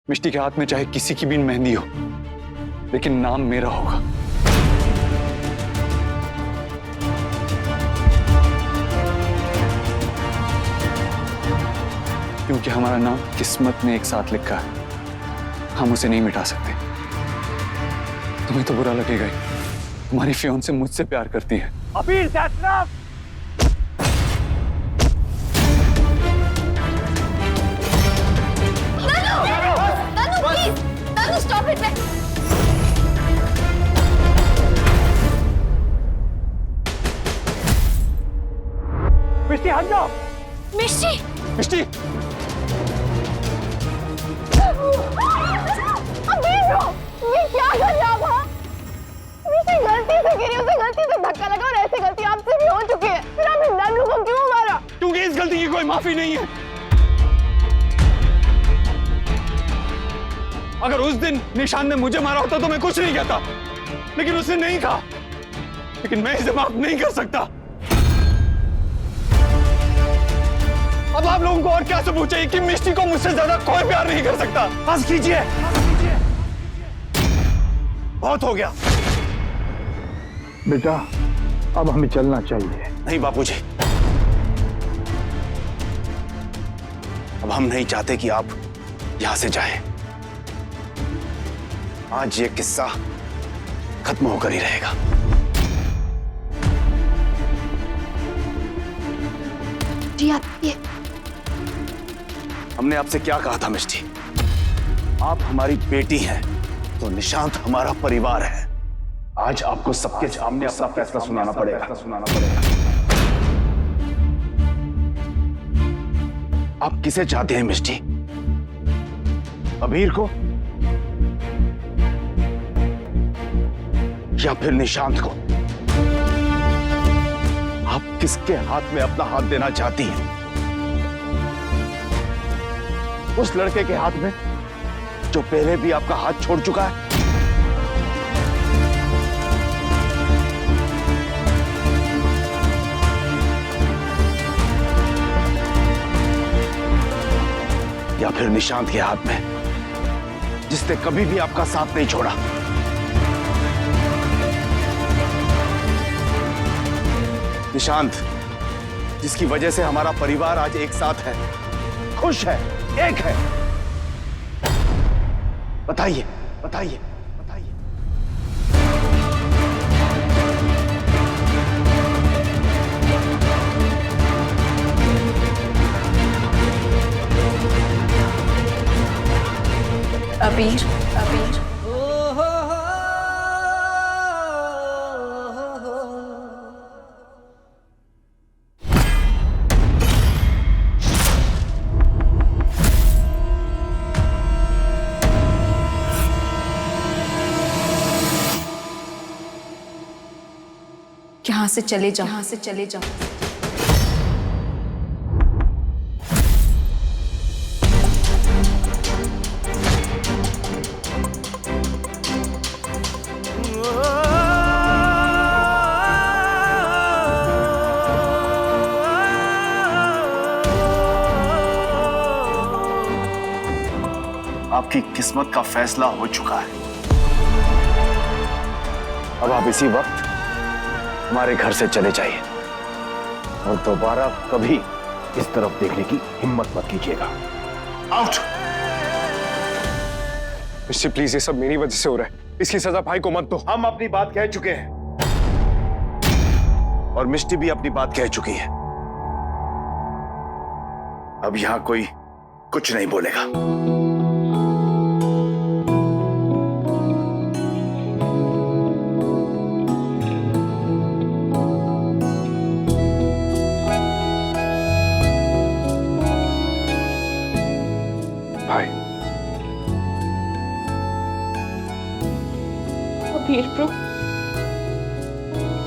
मिष्टी के हाथ में चाहे किसी की भी मेहंदी हो, लेकिन नाम मेरा होगा। क्योंकि हमारा नाम किस्मत ने एक साथ लिखा है, हम उसे नहीं मिटा सकते। तुम्हें तो बुरा लगेगा ही, तुम्हारी फियांसे मुझसे प्यार करती है। अबीर, that's enough! Tanu, please! Tanu, stop it! मिष्टी हट जाओ! मिष्टी! मिष्टी! अबीर रो! ये क्या कर रहे आप? हाँ? मिष्टी गलती से गिरी, उसे गलती से धक्का लगा और ऐसी गलती आपसे भी हो चुकी है। फिर आपने नन्नू को क्यों मारा? क्योंकि इस गलती की कोई माफी नहीं है। अगर उस दिन निशान ने मुझे मारा होता तो मैं कुछ नहीं कहता, लेकिन उसने नहीं कहा। लेकिन मैं इसे माफ नहीं कर सकता। अब आप लोगों को और क्या सबूत चाहिए कि मिष्टी को मुझसे ज्यादा कोई प्यार नहीं कर सकता? बस कीजिए, बहुत हो गया। बेटा, अब हमें चलना चाहिए। नहीं बापूजी, अब हम नहीं चाहते कि आप यहां से जाएं। आज ये किस्सा खत्म होकर ही रहेगा। जी आप ये हमने आपसे क्या कहा था मिष्टी? आप हमारी बेटी हैं तो निशांत हमारा परिवार है। आज आपको सबके सामने अपना फैसला सुनाना पड़ेगा। आप किसे चाहते हैं मिष्टी? अबीर को या फिर निशांत को? आप किसके हाथ में अपना हाथ देना चाहती हैं? उस लड़के के हाथ में जो पहले भी आपका हाथ छोड़ चुका है? या फिर निशांत के हाथ में जिसने कभी भी आपका साथ नहीं छोड़ा? निशांत, जिसकी वजह से हमारा परिवार आज एक साथ है, खुश है, एक है। बताइए, बताइए, बताइए। अबीर, अबीर। यहाँ से चले जाओ, यहाँ से चले जाओ। आपकी किस्मत का फैसला हो चुका है। अब आप इसी वक्त हमारे घर से चले जाइए और दोबारा कभी इस तरफ देखने की हिम्मत मत कीजिएगा। आउट! मिस्टर प्लीज, ये सब मेरी वजह से हो रहा है। इसकी सजा भाई को मत दो। हम अपनी बात कह चुके हैं और मिष्टी भी अपनी बात कह चुकी है। अब यहां कोई कुछ नहीं बोलेगा। भाई, अबीर ब्रो,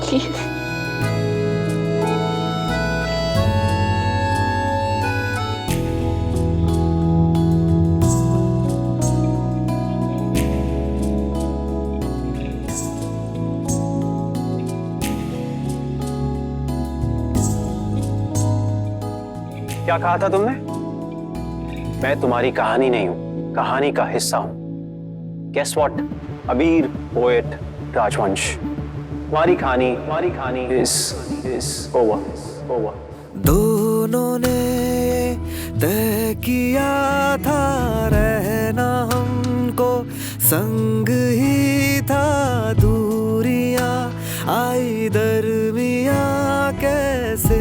प्लीज। क्या कहा था तुमने? मैं तुम्हारी कहानी नहीं हूं। कहानी का हिस्सा हूं। Guess what? अबीर पोएट राजवंश, तुम्हारी कहानी is over. दोनों ने तय किया था रहना हमको, संग ही था दूरियां आई दरमिया कैसे।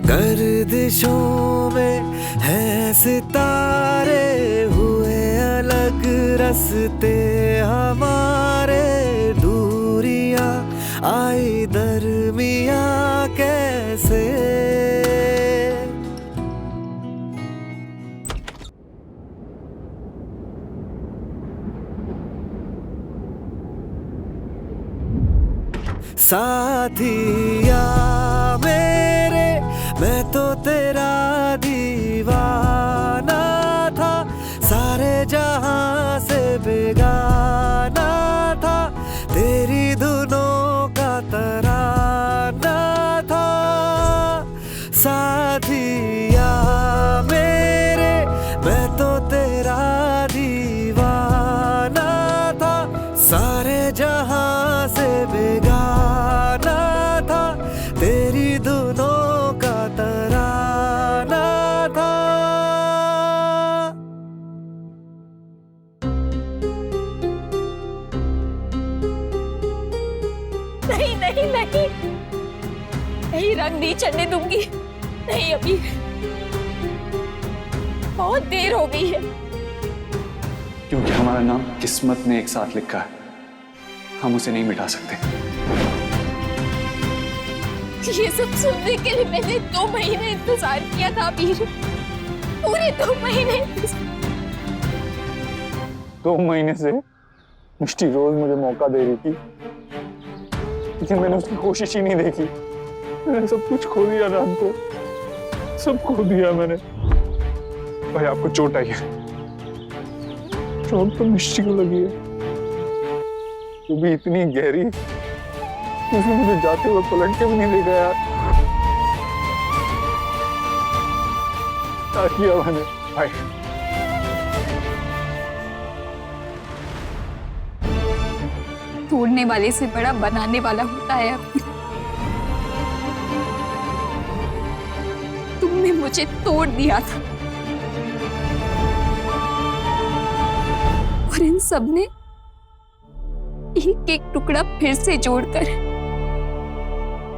गर्दिशों में है सितारे हुए अलग रस्ते हमारे, दूरियां आई दरमिया कैसे। साथिया मेरे मैं तो तेरा दीवाना था, सारे जहां से बेगाना था, तेरी धुनों का तराना था। साथिया मेरे मैं तो तेरा दीवाना था, सारे जहां से बेगाना था, तेरी धुनों का तराना था। नहीं नहीं नहीं, नहीं रंग नहीं चढ़ने दूंगी, नहीं अभी बहुत देर हो गई है। क्योंकि हमारा नाम किस्मत ने एक साथ लिखा है, हम उसे नहीं मिटा सकते। ये सब सुनने के लिए मैंने 2 महीने इंतजार किया था अबीर, पूरे 2 महीने। 2 महीने से मिष्टी रोज मुझे मौका दे रही थी, लेकिन मैंने उसकी कोशिश ही नहीं देखी। मैंने सब कुछ खो दिया रात को, सब खो दिया मैंने। भाई आपको चोट आई है, चोट तो मिष्टी को लगी है, वो भी इतनी गहरी, उसने मुझे जाते हुए पलट के भी नहीं देखा यार। क्या किया मैंने भाई? तोड़ने वाले से बड़ा बनाने वाला होता है अबीर। तुमने मुझे तोड़ दिया था और इन सब ने एक एक टुकड़ा फिर से जोड़कर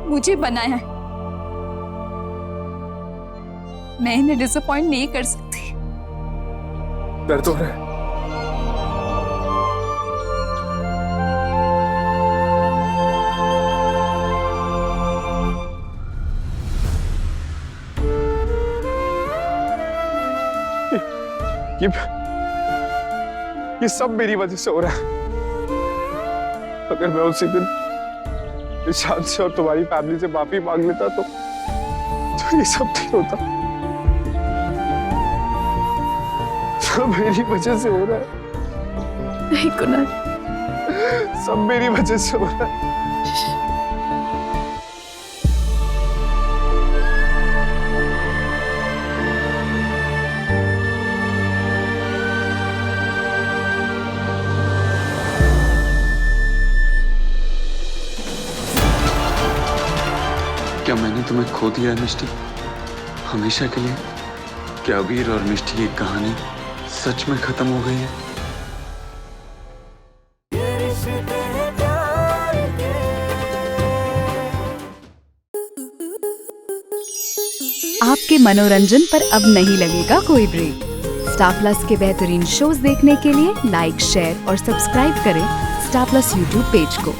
मुझे बनाया है। मैं इन्हें डिसअपॉइंट नहीं कर सकती। दर्द हो रहा है। ये सब मेरी वजह से हो रहा है। अगर मैं उसी दिन इरशाद से और तुम्हारी फैमिली से माफी मांग लेता तो ये सब नहीं होता। सब मेरी वजह से हो रहा है। नहीं कुणाल, सब मेरी वजह से हो रहा है। क्या मैंने तुम्हें खो दिया है मिष्टी, हमेशा के लिए? क्या अबीर और मिष्टी की कहानी सच में खत्म हो गई है? आपके मनोरंजन पर अब नहीं लगेगा कोई ब्रेक। स्टार प्लस के बेहतरीन शोज देखने के लिए लाइक, शेयर और सब्सक्राइब करें स्टार प्लस यूट्यूब पेज को।